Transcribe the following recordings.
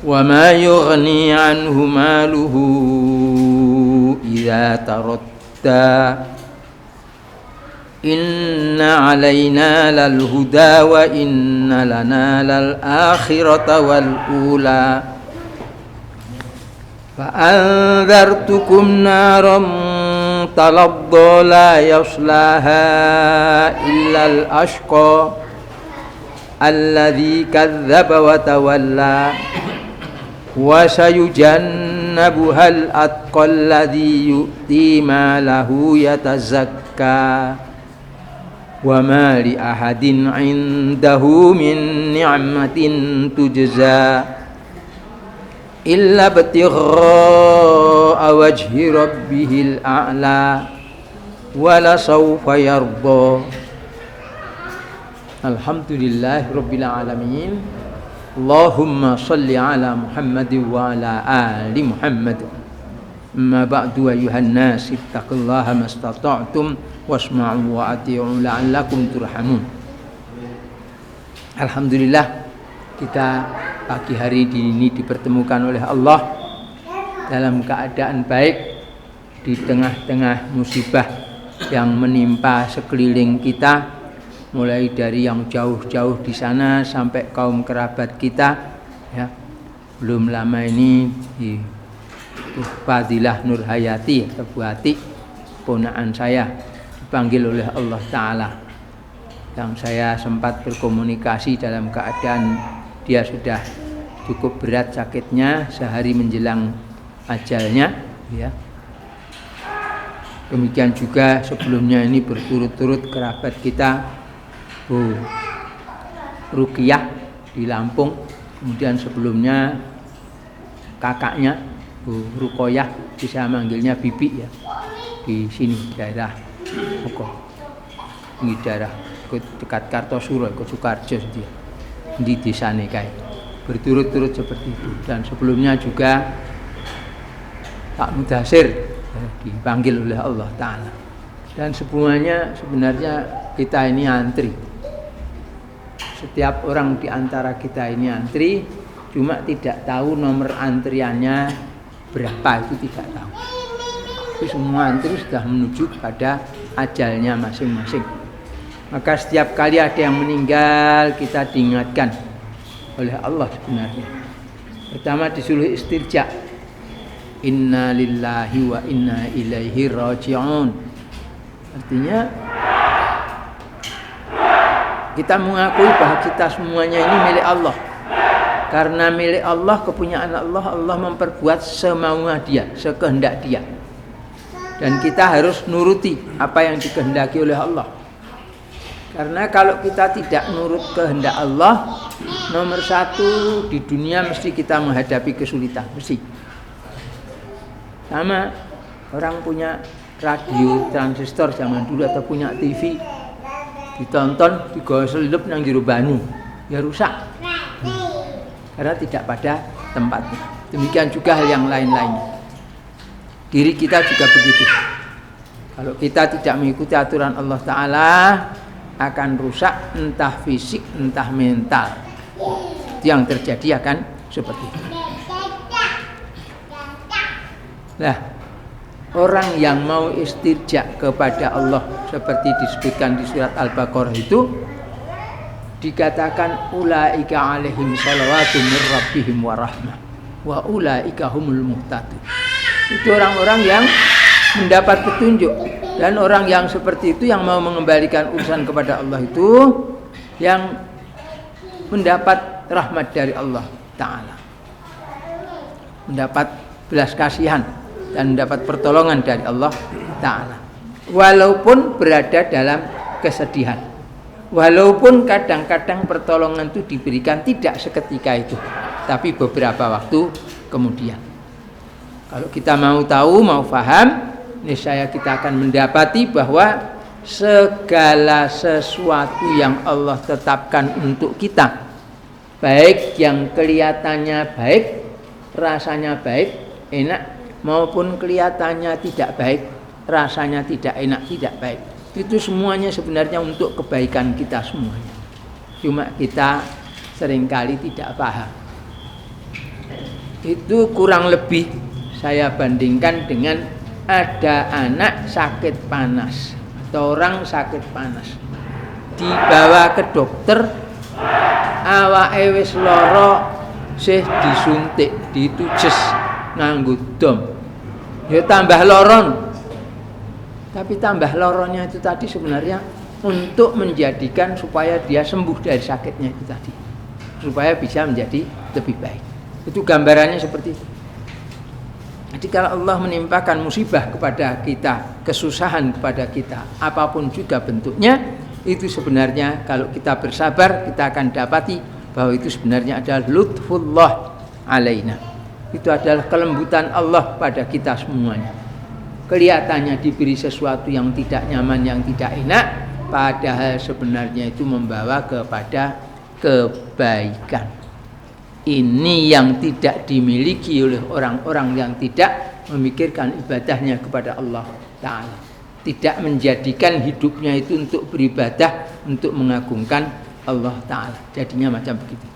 wa ma yughni anhu maluhu idza taradda inna alaina lal huda wa inna lana lal akhirata wal ula fa anzartukum naram talabda la yaslaha illa al ashqa alladzi kadzdzaba wa tawalla wa sayujannabuha al atqa alladzi yu'ti malahu yatazakka wa ma li ahadin 'indahu min ni'matin tujza illa ibtigha'a wajhi rabbihil a'la wa la sawfa yarda. Alhamdulillahi rabbil alamin. Allahumma shalli ala Muhammad wa ala ali Muhammad. Amma ba'du ayyuhan nas ittaqullaha mastata'tum wasma'u wa ati'u la'allakum turhamun. Alhamdulillah, kita pagi hari ini dipertemukan oleh Allah dalam keadaan baik di tengah-tengah musibah yang menimpa sekeliling kita, mulai dari yang jauh-jauh di sana sampai kaum kerabat kita ya. Belum lama ini di Fadilah Nur Hayati atau Bu Ati, ponakan saya, dipanggil oleh Allah Ta'ala, yang saya sempat berkomunikasi dalam keadaan dia sudah cukup berat sakitnya, sehari menjelang ajalnya ya. Demikian juga sebelumnya ini berturut-turut kerabat kita Bu Ruqyah di Lampung, kemudian sebelumnya kakaknya Bu Ruqoyah, bisa manggilnya Bibi ya, di sini daerah ini daerah dekat Kartosuro, Sukarjo di desa Nekai, berturut-turut seperti itu. Dan sebelumnya juga Pak Mudasir dipanggil oleh Allah Ta'ala. Dan semuanya sebenarnya kita ini antri. Setiap orang di antara kita ini antri, cuma tidak tahu nomor antriannya berapa, itu tidak tahu. Tapi semua antri sudah menuju pada ajalnya masing-masing. Maka setiap kali ada yang meninggal, kita diingatkan oleh Allah sebenarnya. Pertama disuruh istirja. Inna lillahi wa inna ilaihi raji'un. Artinya kita mengakui bahwa kita semuanya ini milik Allah. Karena milik Allah, kepunyaan Allah, Allah memperbuat semaunya Dia, sekehendak Dia. Dan kita harus nuruti apa yang dikehendaki oleh Allah. Karena kalau kita tidak nurut kehendak Allah, nomor satu di dunia mesti kita menghadapi kesulitan, mesti. Sama orang punya radio transistor zaman dulu atau punya TV, ditonton digawe selip nang jero banyu, ya rusak. Karena tidak pada tempatnya. Demikian juga hal yang lain-lainnya. Diri kita juga begitu. Kalau kita tidak mengikuti aturan Allah Ta'ala, akan rusak entah fisik entah mental. Yang terjadi akan seperti itu. Nah, orang yang mau istirja kepada Allah seperti disebutkan di surat Al-Baqarah itu dikatakan ulaika alaihim salawatu mir rabbihim wa rahmah wa ulaika humul muhtadun. Itu orang-orang yang mendapat petunjuk, dan orang yang seperti itu yang mau mengembalikan urusan kepada Allah itu yang mendapat rahmat dari Allah Ta'ala, mendapat belas kasihan dan mendapat pertolongan dari Allah Ta'ala, walaupun berada dalam kesedihan, walaupun kadang-kadang pertolongan itu diberikan tidak seketika itu, tapi beberapa waktu kemudian. Kalau kita mau tahu, mau paham, niscaya kita akan mendapati bahwa segala sesuatu yang Allah tetapkan untuk kita, baik yang kelihatannya baik, rasanya baik, enak, maupun kelihatannya tidak baik, rasanya tidak enak, tidak baik, itu semuanya sebenarnya untuk kebaikan kita semuanya. Cuma kita seringkali tidak paham. itu kurang lebih saya bandingkan dengan ada anak sakit panas atau orang sakit panas dibawa ke dokter, awake wis lara, sih disuntik, ditujes nganggo dom, ya tambah loron. Tapi tambah loronya itu tadi sebenarnya untuk menjadikan supaya dia sembuh dari sakitnya itu tadi, supaya bisa menjadi lebih baik. Itu gambarannya seperti itu. Jadi kalau Allah menimpakan musibah kepada kita, kesusahan kepada kita, apapun juga bentuknya, itu sebenarnya kalau kita bersabar, kita akan dapati bahwa itu sebenarnya adalah lutfullah alaina. Itu adalah kelembutan Allah pada kita semuanya. Kelihatannya diberi sesuatu yang tidak nyaman, yang tidak enak, padahal sebenarnya itu membawa kepada kebaikan. Ini yang tidak dimiliki oleh orang-orang yang tidak memikirkan ibadahnya kepada Allah Ta'ala. Tidak menjadikan hidupnya itu untuk beribadah, untuk mengagungkan Allah Ta'ala. Jadinya macam begitu.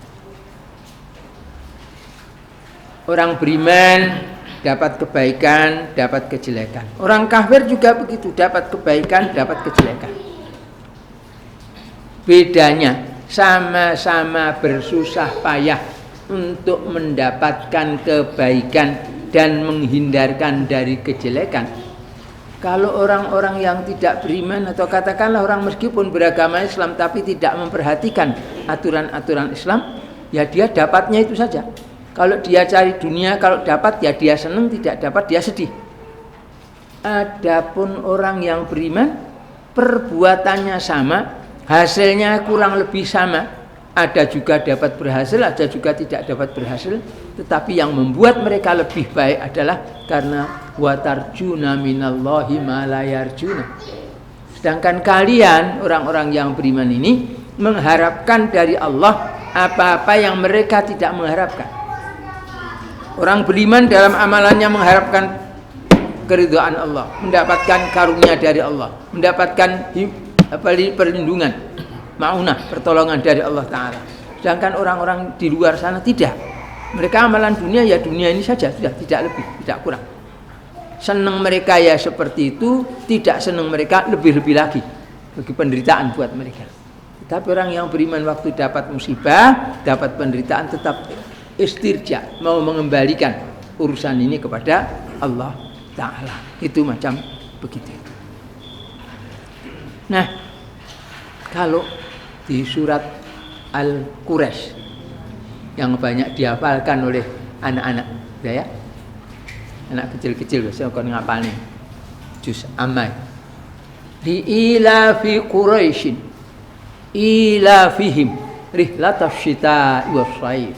Orang beriman dapat kebaikan, dapat kejelekan. Orang kafir juga begitu, dapat kebaikan, dapat kejelekan. Bedanya sama-sama bersusah payah untuk mendapatkan kebaikan dan menghindarkan dari kejelekan. Kalau orang-orang yang tidak beriman atau katakanlah orang meskipun beragama Islam tapi tidak memperhatikan aturan-aturan Islam, ya dia dapatnya itu saja. Kalau dia cari dunia, kalau dapat ya dia senang, tidak dapat dia sedih. Adapun orang yang beriman, perbuatannya sama, hasilnya kurang lebih sama. Ada juga dapat berhasil, ada juga tidak dapat berhasil. Tetapi yang membuat mereka lebih baik adalah karena watarjuna minallahi ma la yarjuna. Sedangkan kalian orang-orang yang beriman ini mengharapkan dari Allah apa-apa yang mereka tidak mengharapkan. Orang beriman dalam amalannya mengharapkan keridhaan Allah, mendapatkan karunia dari Allah, mendapatkan perlindungan, ma'unah, pertolongan dari Allah Ta'ala. Sedangkan orang-orang di luar sana tidak. Mereka amalan dunia ya dunia ini saja, sudah, tidak lebih, tidak kurang. Senang mereka ya seperti itu, tidak senang mereka lebih-lebih lagi bagi penderitaan buat mereka. Tetapi orang yang beriman waktu dapat musibah, dapat penderitaan tetap istirja, mau mengembalikan urusan ini kepada Allah Ta'ala. Itu macam begitu. Nah, kalau di surat Al-Quraisy yang banyak dihafalkan oleh anak-anak, ya, anak kecil-kecil biasanya kon ngapalne juz amma. Di ilafi Quraisyin ilafihim rihlatash syita'i was-shaif.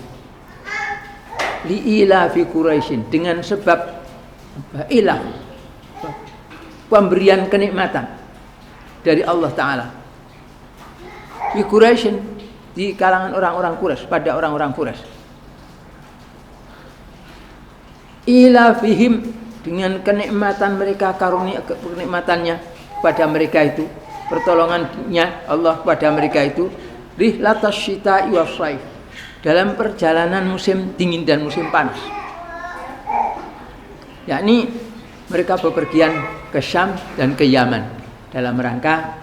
Li ilafi Quraisyin, dengan sebab ilah, pemberian kenikmatan dari Allah Ta'ala di Quraisyin, di kalangan orang-orang Quraisy, pada orang-orang Quraisy. Ilafihim, dengan kenikmatan mereka, karunia kenikmatannya pada mereka itu, pertolongannya Allah pada mereka itu, rihlatash syita'i was-shaif, dalam perjalanan musim dingin dan musim panas. Yakni mereka bepergian ke Syam dan ke Yaman dalam rangka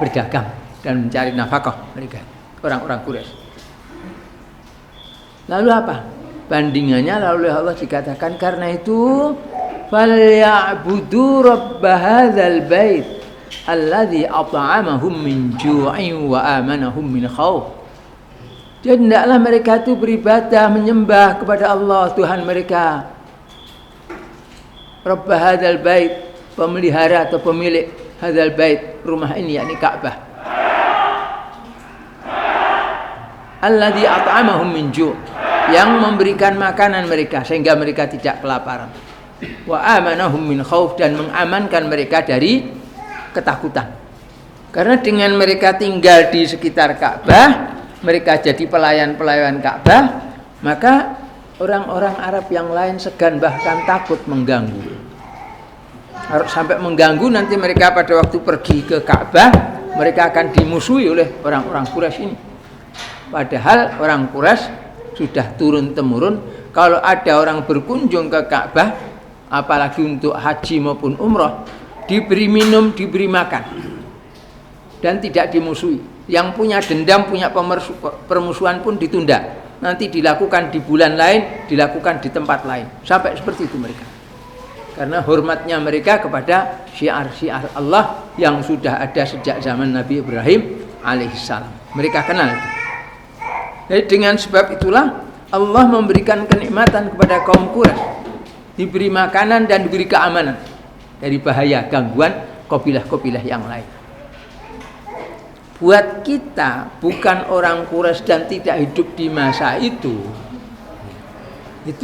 berdagang dan mencari nafkah mereka, orang-orang Quraisy. Lalu apa? Bandingannya lalu Allah dikatakan karena itu falyabudu rabb hadzal bait alladzi at'amahum min ju'in wa amanahum min khauf. Jadi hendaklah mereka itu beribadah, menyembah kepada Allah Tuhan mereka. Rabb hadzal bait, pemelihara atau pemilik hadzal bait, rumah ini yakni Ka'bah. Alladzi at'amahum min ju', yang memberikan makanan mereka sehingga mereka tidak kelaparan. Wa amanahum min khauf, dan mengamankan mereka dari ketakutan. Karena dengan mereka tinggal di sekitar Ka'bah, mereka jadi pelayan-pelayan Ka'bah, maka orang-orang Arab yang lain segan bahkan takut mengganggu. Harus sampai mengganggu, nanti mereka pada waktu pergi ke Ka'bah, mereka akan dimusuhi oleh orang-orang Quraisy ini. Padahal orang Quraisy sudah turun temurun. Kalau ada orang berkunjung ke Ka'bah, apalagi untuk haji maupun umroh, diberi minum, diberi makan, dan tidak dimusuhi. Yang punya dendam, punya permusuhan pun ditunda. Nanti dilakukan di bulan lain, dilakukan di tempat lain. Sampai seperti itu mereka. Karena hormatnya mereka kepada syiar-syiar Allah yang sudah ada sejak zaman Nabi Ibrahim alaihissalam. Mereka kenal itu. Jadi dengan sebab itulah Allah memberikan kenikmatan kepada kaum Quraisy, diberi makanan dan diberi keamanan dari bahaya gangguan kabilah-kabilah yang lain. Buat kita bukan orang Quraisy dan tidak hidup di masa itu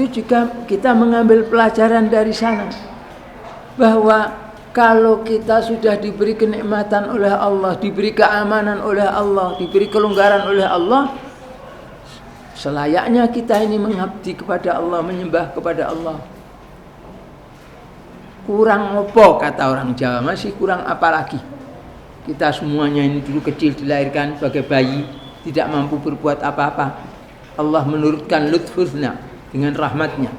juga kita mengambil pelajaran dari sana, bahwa kalau kita sudah diberi kenikmatan oleh Allah, diberi keamanan oleh Allah, diberi kelonggaran oleh Allah, selayaknya kita ini mengabdi kepada Allah, menyembah kepada Allah. Kurang opo kata orang Jawa, masih kurang apa lagi? Kita semuanya ini dulu kecil dilahirkan sebagai bayi, tidak mampu berbuat apa-apa. Allah menurunkan lutfusna dengan rahmatnya,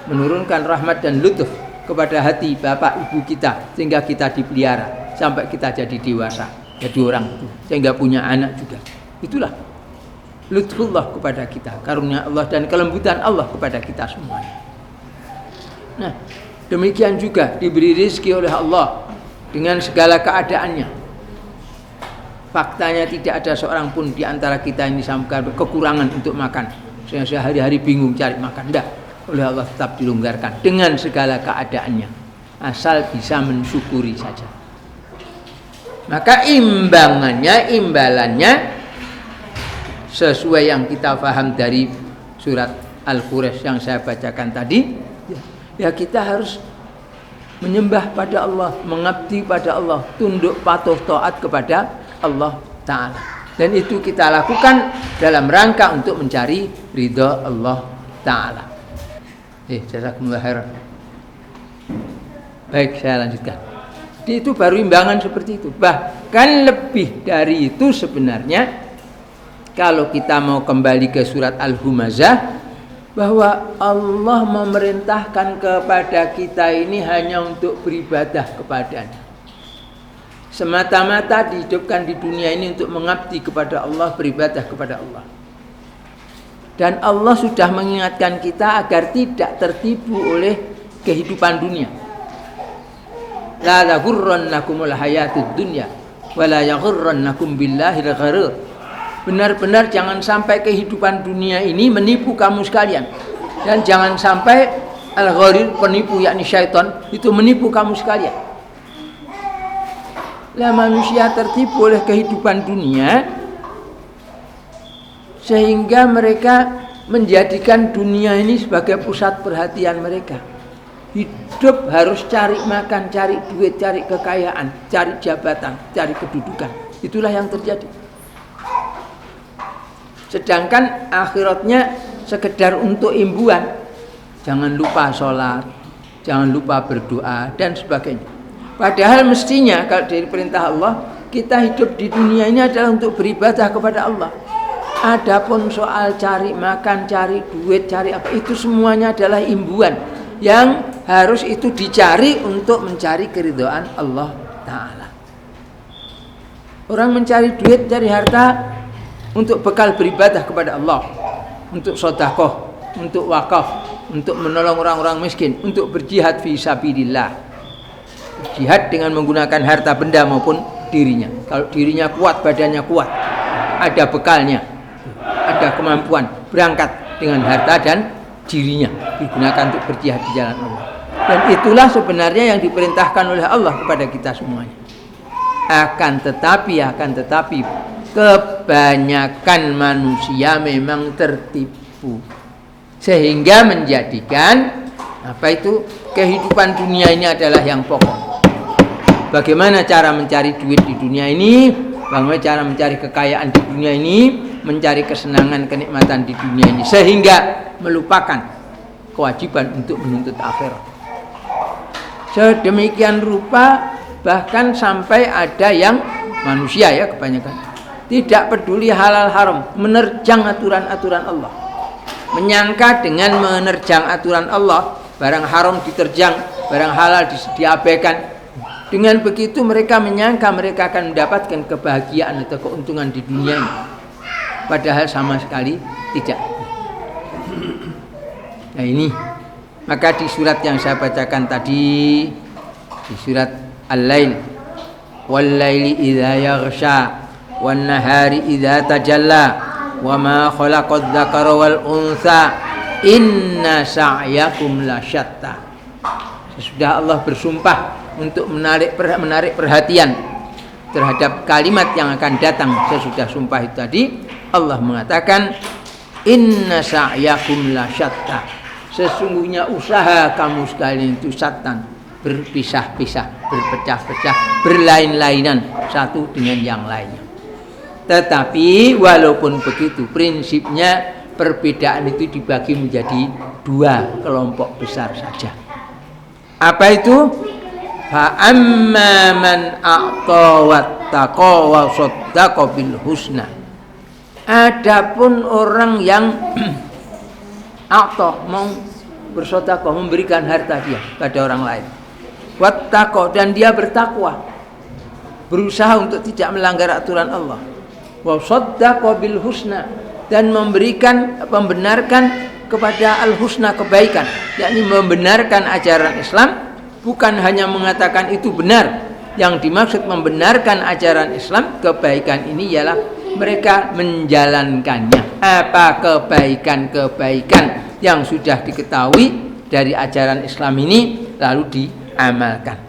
menurunkan rahmat dan lutuf kepada hati bapak ibu kita, sehingga kita dipelihara sampai kita jadi dewasa, jadi orang itu, sehingga punya anak juga. Itulah lutfullah kepada kita, karunia Allah dan kelembutan Allah kepada kita semuanya. Nah, demikian juga diberi rezeki oleh Allah dengan segala keadaannya. Faktanya tidak ada seorang pun di antara kita ini sampai kekurangan untuk makan, sehingga sehari-hari bingung cari makan. Tidak, oleh Allah tetap dilonggarkan dengan segala keadaannya, asal bisa mensyukuri saja. Maka imbalannya sesuai yang kita paham dari surat Al-Quraish yang saya bacakan tadi, ya kita harus menyembah pada Allah, mengabdi pada Allah, tunduk patuh taat kepada Allah Ta'ala. Dan itu kita lakukan dalam rangka untuk mencari ridha Allah Ta'ala. Jazakumullah khairan. Baik, saya lanjutkan. Itu baru imbangan seperti itu. Bahkan lebih dari itu sebenarnya, kalau kita mau kembali ke surat Al-Humazah, bahwa Allah memerintahkan kepada kita ini hanya untuk beribadah kepadanya. Semata-mata dihidupkan di dunia ini untuk mengabdi kepada Allah, beribadah kepada Allah. Dan Allah sudah mengingatkan kita agar tidak tertipu oleh kehidupan dunia. La yaghurrannakumul hayatud dunya wa la yaghurrannakum billahil gharur. Benar-benar jangan sampai kehidupan dunia ini menipu kamu sekalian. Dan jangan sampai al-gharir, penipu yakni syaitan, itu menipu kamu sekalian. Lah manusia tertipu oleh kehidupan dunia, sehingga mereka menjadikan dunia ini sebagai pusat perhatian mereka. Hidup harus cari makan, cari duit, cari kekayaan, cari jabatan, cari kedudukan. Itulah yang terjadi. Sedangkan akhiratnya sekedar untuk imbuhan. Jangan lupa sholat, jangan lupa berdoa dan sebagainya. Padahal mestinya kalau dari perintah Allah, kita hidup di dunia ini adalah untuk beribadah kepada Allah. Adapun soal cari makan, cari duit, cari apa, itu semuanya adalah imbuhan yang harus itu dicari untuk mencari keridhaan Allah Ta'ala. Orang mencari duit, cari harta untuk bekal beribadah kepada Allah, untuk sedekah, untuk wakaf, untuk menolong orang-orang miskin, untuk berjihad fi sabilillah. Jihad dengan menggunakan harta benda maupun dirinya. Kalau dirinya kuat, badannya kuat, ada bekalnya, ada kemampuan, berangkat dengan harta dan dirinya, digunakan untuk berjihad di jalan Allah. Dan itulah sebenarnya yang diperintahkan oleh Allah kepada kita semuanya. Akan tetapi kebanyakan manusia memang tertipu, sehingga menjadikan kehidupan dunia ini adalah yang pokok. Bagaimana cara mencari duit di dunia ini, bagaimana cara mencari kekayaan di dunia ini, mencari kesenangan, kenikmatan di dunia ini, sehingga melupakan kewajiban untuk menuntut akhirat. Sedemikian rupa, bahkan sampai ada yang manusia ya kebanyakan tidak peduli halal haram, menerjang aturan-aturan Allah. menyangka dengan menerjang aturan Allah, barang haram diterjang, barang halal diabaikan. Dengan begitu mereka menyangka mereka akan mendapatkan kebahagiaan atau keuntungan di dunia ini. Padahal sama sekali tidak. Nah ini, maka di surat yang saya bacakan tadi, di surat Al-Lail, wal-laili idza yaghsha wan nahari idza tajalla wa ma khalaqadz dzakara wal untha inna sa'yakum lasyatta. Sesudah Allah bersumpah untuk menarik perhatian terhadap kalimat yang akan datang sesudah sumpah itu tadi, Allah mengatakan inna sa'yakum lasyatta. Sesungguhnya usaha kamu sekalian itu syattan, berpisah-pisah, berpecah-pecah, berlain-lainan satu dengan yang lainnya. Tetapi walaupun begitu, prinsipnya perbedaan itu dibagi menjadi dua kelompok besar saja. Apa itu? Fa amma man a'ta wattaqa wa saddaqa bil husna. Adapun orang yang a'ta, mau bersedekah, memberikan harta dia pada orang lain, wattaqa, dan dia bertakwa, berusaha untuk tidak melanggar aturan Allah, wa saddaqa bil husna, dan membenarkan kepada al-husna, kebaikan, yakni membenarkan ajaran Islam, bukan hanya mengatakan itu benar. Yang dimaksud membenarkan ajaran Islam, kebaikan ini ialah mereka menjalankannya. Apa kebaikan-kebaikan yang sudah diketahui dari ajaran Islam ini lalu diamalkan.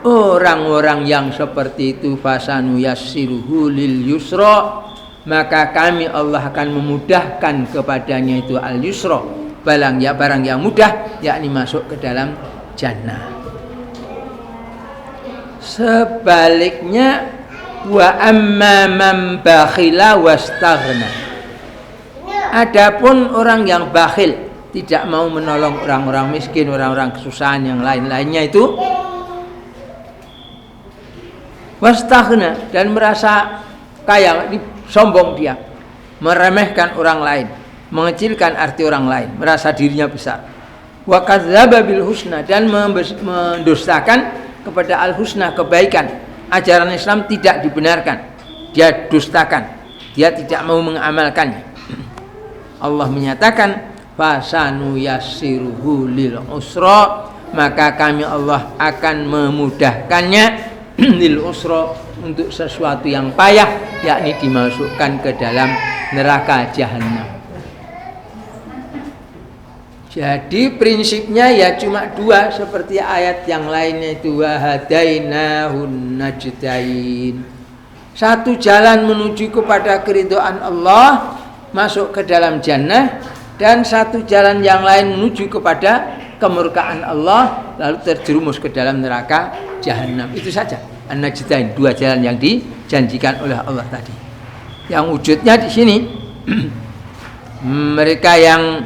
Orang-orang yang seperti itu fasanu yassiruhu lil yusra, maka kami Allah akan memudahkan kepadanya itu al yusra, barang yang mudah, yakni masuk ke dalam jannah. Sebaliknya, wa amma man bakhila wastaghna, adapun orang yang bakhil, tidak mau menolong orang-orang miskin, orang-orang kesusahan yang lain-lainnya itu, wastaghna, dan merasa kaya, sombong dia, meremehkan orang lain, mengecilkan arti orang lain, merasa dirinya besar. Wa kadzdzaba bil husna, dan mendustakan kepada al-husna, kebaikan. Ajaran Islam tidak dibenarkan, dia dustakan, dia tidak mau mengamalkannya. Allah menyatakan fasanu yassiruhu lil usra, maka kami Allah akan memudahkannya lil usra, untuk sesuatu yang payah, yakni dimasukkan ke dalam neraka jahanam. Jadi prinsipnya ya cuma dua, seperti ayat yang lainnya itu, wahadainahun najdain. Satu jalan menuju kepada keridhaan Allah, masuk ke dalam jannah, dan satu jalan yang lain menuju kepada kemurkaan Allah, lalu terjerumus ke dalam neraka jahanam. Itu saja an-najdain, dua jalan yang dijanjikan oleh Allah tadi. Yang wujudnya di sini mereka yang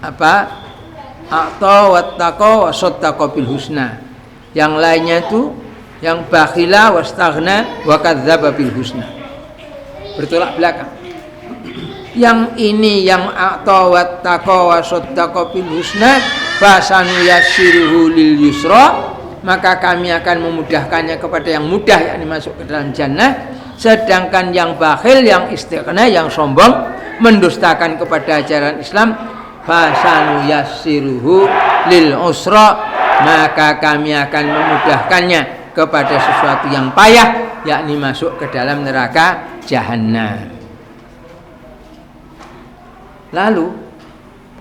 a'ta wattaqa wa saddaqa bil husna. Yang lainnya itu yang bakhila wastaghna wa kadzdzaba bil husna. Bertolak belakang. Yang ini yang a'ta wattaqa wa saddaqa bil husna, fasanu yassiruhu lil yusra, maka kami akan memudahkannya kepada yang mudah, yakni masuk ke dalam jannah. Sedangkan yang bakhil, yang istighna, yang sombong, mendustakan kepada ajaran Islam, fasanu yassiruhu lil usra, maka kami akan memudahkannya kepada sesuatu yang payah, yakni masuk ke dalam neraka jahanam. Lalu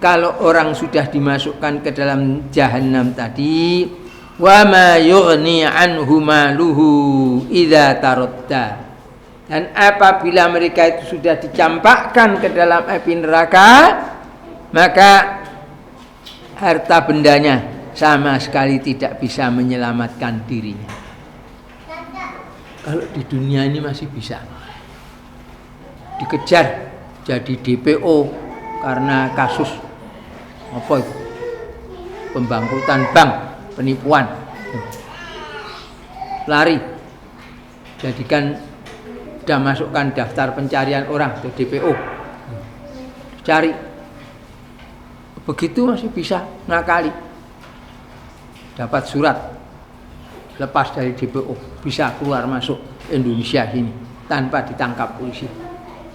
kalau orang sudah dimasukkan ke dalam jahanam tadi, wa ma yughni anhu maluhu idza taradda, dan apabila mereka itu sudah dicampakkan ke dalam api neraka, maka harta bendanya sama sekali tidak bisa menyelamatkan dirinya. Kalau di dunia ini masih bisa dikejar jadi DPO karena kasus apa itu, pembangkrutan bank, penipuan, lari, jadikan sudah masukkan daftar pencarian orang atau DPO, cari. Begitu masih bisa ngakali. Dapat surat lepas dari DPO, bisa keluar masuk Indonesia ini tanpa ditangkap polisi.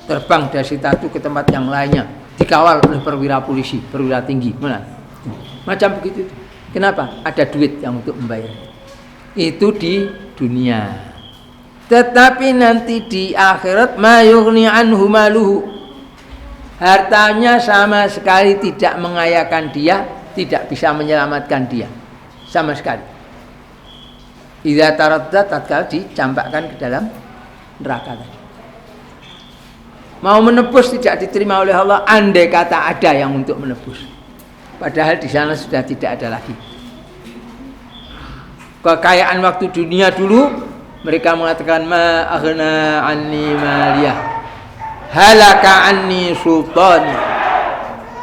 Terbang dari satu ke tempat yang lainnya, dikawal oleh perwira polisi, perwira tinggi, macam begitu. Kenapa? Ada duit yang untuk membayar. Itu di dunia. Tetapi nanti di akhirat ma yughni anhu maluhu. Hartanya sama sekali tidak mengayakan dia, tidak bisa menyelamatkan dia sama sekali. Idza taraddat, tatkala dicampakkan ke dalam neraka tadi. Mau menebus tidak diterima oleh Allah, andai kata ada yang untuk menebus. Padahal di sana sudah tidak ada lagi. Kekayaan waktu dunia dulu, mereka mengatakan ma aghna anni maliyah, halaka anni sultani.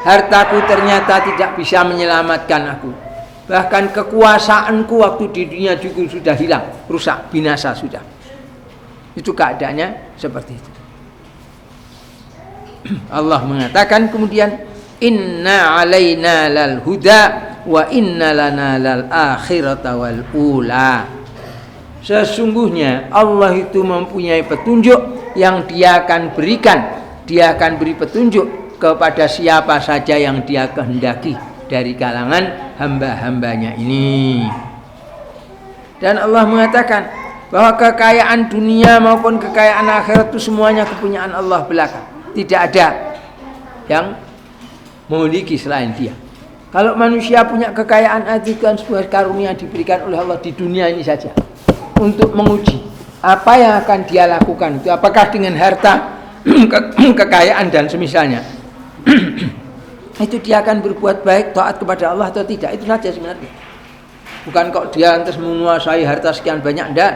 Hartaku ternyata tidak bisa menyelamatkan aku. Bahkan kekuasaanku waktu di dunia juga sudah hilang, rusak, binasa sudah. Itu keadaannya seperti itu. Allah mengatakan kemudian inna alaina lal huda wa inna lana lal akhirata wal ula. Sesungguhnya Allah itu mempunyai petunjuk yang dia akan berikan. Dia akan beri petunjuk kepada siapa saja yang dia kehendaki dari kalangan hamba-hambanya ini. Dan Allah mengatakan bahwa kekayaan dunia maupun kekayaan akhirat itu semuanya kepunyaan Allah belaka. Tidak ada yang memiliki selain dia. Kalau manusia punya kekayaan itu kan sebuah karunia diberikan oleh Allah di dunia ini saja untuk menguji apa yang akan dia lakukan itu, apakah dengan harta, kekayaan dan semisalnya itu dia akan berbuat baik, taat kepada Allah atau tidak. Itu saja sebenarnya. Bukan kok dia lantas menguasai harta sekian banyak, enggak.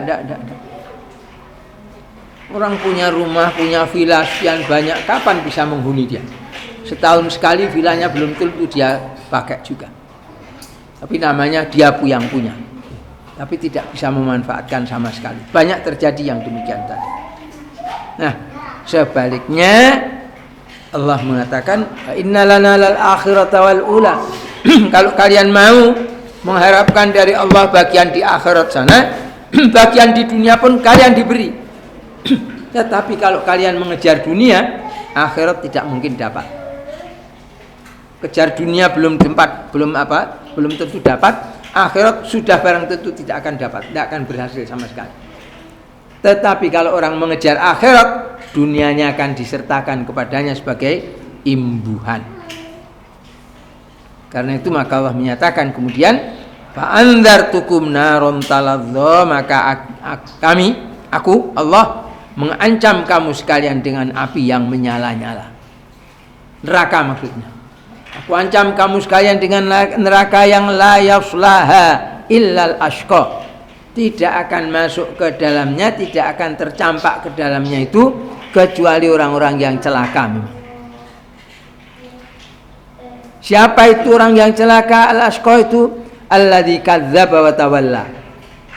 Orang punya rumah, punya villa sekian banyak, kapan bisa menghuni dia? Setahun sekali villanya belum tentu dia pakai juga. Tapi namanya dia yang punya. Tapi tidak bisa memanfaatkan sama sekali. Banyak terjadi yang demikian tadi. Nah, sebaliknya Allah mengatakan innalana lal akhirata wal ula. Kalau kalian mau mengharapkan dari Allah bagian di akhirat sana, bagian di dunia pun kalian diberi. Tetapi kalau kalian mengejar dunia, akhirat tidak mungkin dapat. Kejar dunia belum tentu dapat, akhirat sudah barang tentu tidak akan dapat, tidak akan berhasil sama sekali. Tetapi kalau orang mengejar akhirat, dunianya akan disertakan kepadanya sebagai imbuhan. Karena itu maka Allah menyatakan kemudian fa'andzartukum naron taladza, maka aku Allah mengancam kamu sekalian dengan api yang menyala-nyala. Neraka maksudnya. Aku ancam kamu sekalian dengan neraka yang la yaslaha illal ashqa. Tidak akan masuk ke dalamnya, tidak akan tercampak ke dalamnya itu kecuali orang-orang yang celaka. Siapa itu orang yang celaka? Al-ashqa itu alladzi kadzdzaba wa tawalla.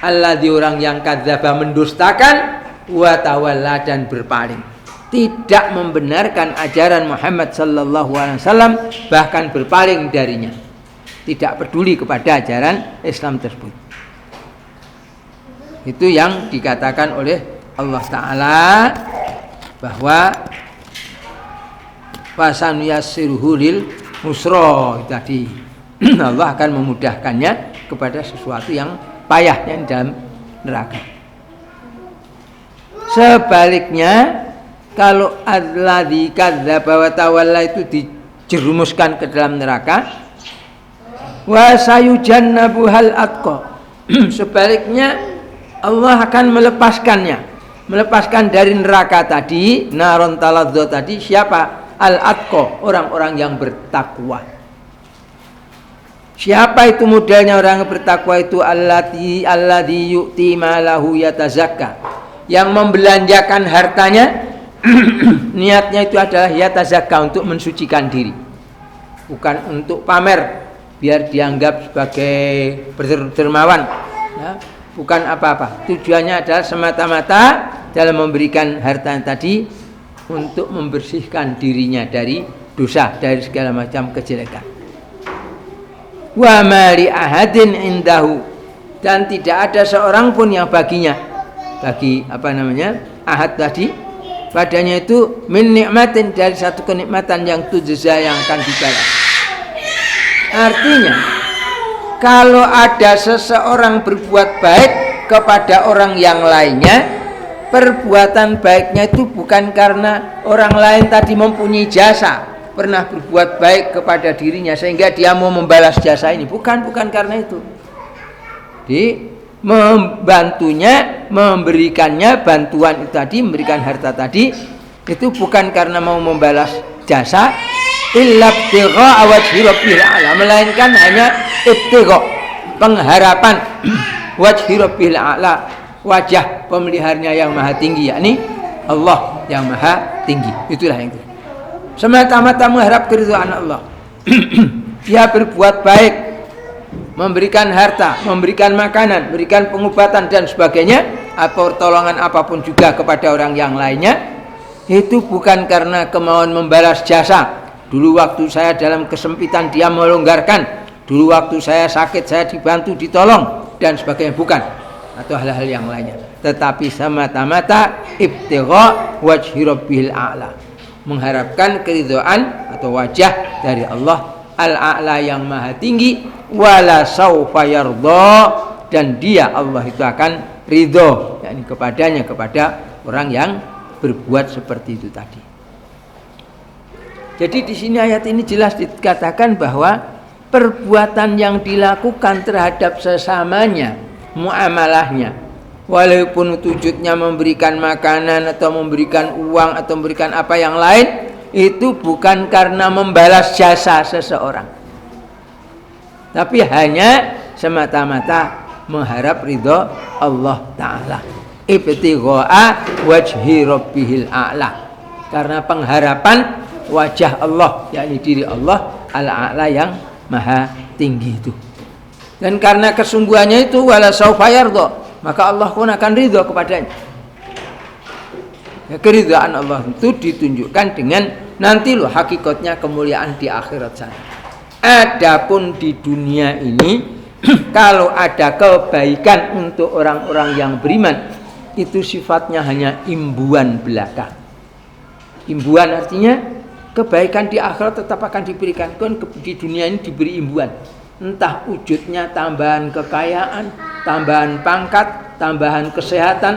Alladzi orang yang kadzdzaba mendustakan wa tawalla dan berpaling, tidak membenarkan ajaran Muhammad sallallahu alaihi wasallam, bahkan berpaling darinya, tidak peduli kepada ajaran Islam tersebut. Itu yang dikatakan oleh Allah Ta'ala bahwa fasanuyassiruhu lil musra tadi. Allah akan memudahkannya kepada sesuatu yang payahnya dalam neraka. Sebaliknya, kalau alladzi kadzdzaba wa tawalla itu dijerumuskan ke dalam neraka, wa sayujannabuhal atqa. Sebaliknya Allah akan melepaskan dari neraka tadi, naron taladza tadi, siapa? Al-atqa, orang-orang yang bertakwa. Siapa itu modelnya orang yang bertakwa itu? Alladzi yu'ti malahu yatazakka, yang membelanjakan hartanya niatnya itu adalah yatazakka, untuk mensucikan diri, bukan untuk pamer biar dianggap sebagai dermawan ya, bukan apa-apa. Tujuannya adalah semata-mata dalam memberikan harta tadi untuk membersihkan dirinya dari dosa, dari segala macam kejelekan. Wa ma li ahadin indahu, dan tidak ada seorang pun yang baginya, bagi ahad tadi, padanya itu min nikmatin, dari satu kenikmatan yang tujza, yang akan dibalas. Artinya kalau ada seseorang berbuat baik kepada orang yang lainnya, perbuatan baiknya itu bukan karena orang lain tadi mempunyai jasa, pernah berbuat baik kepada dirinya sehingga dia mau membalas jasa ini, bukan karena itu. Jadi membantunya, memberikannya bantuan itu tadi, memberikan harta tadi, itu bukan karena mau membalas jasa, illa ibtigha wajhi rabbil a'la, melainkan hanya ibtigha, pengharapan wajhi rabbil a'la, wajah pemeliharanya yang maha tinggi, yakni Allah yang maha tinggi. Itulah yang itu, semata-mata mengharap keridhaan Allah. Dia berbuat baik, memberikan harta, memberikan makanan, memberikan pengobatan dan sebagainya, atau pertolongan apapun juga kepada orang yang lainnya, itu bukan karena kemauan membalas jasa. Dulu waktu saya dalam kesempitan dia melonggarkan, dulu waktu saya sakit saya dibantu, ditolong dan sebagainya, bukan, atau hal-hal yang lainnya, tetapi semata-mata ibtigha wajhi rabbil a'la, mengharapkan keridhaan atau wajah dari Allah al-a'la yang maha tinggi. Wala saufa yardha, dan dia Allah itu akan ridho, yakni kepadanya, kepada orang yang berbuat seperti itu tadi. Jadi di sini ayat ini jelas dikatakan bahwa perbuatan yang dilakukan terhadap sesamanya, muamalahnya, walaupun wujudnya memberikan makanan atau memberikan uang atau memberikan apa yang lain, itu bukan karena membalas jasa seseorang, tapi hanya semata-mata mengharap ridho Allah Ta'ala, ibtigha'a wajhi rabbihil a'la, karena pengharapan wajah Allah, yakni diri Allah al-a'la yang maha tinggi itu. Dan karena kesungguhannya itu wala saufa yardha, maka Allah pun akan ridho kepadanya. Ya, keridhaan Allah itu ditunjukkan dengan nanti loh hakikatnya kemuliaan di akhirat sana. Adapun di dunia ini kalau ada kebaikan untuk orang-orang yang beriman, itu sifatnya hanya imbuan belaka. Imbuan artinya kebaikan di akhirat tetap akan diberikan. Kan di dunia ini diberi imbuan, entah wujudnya tambahan kekayaan, tambahan pangkat, tambahan kesehatan,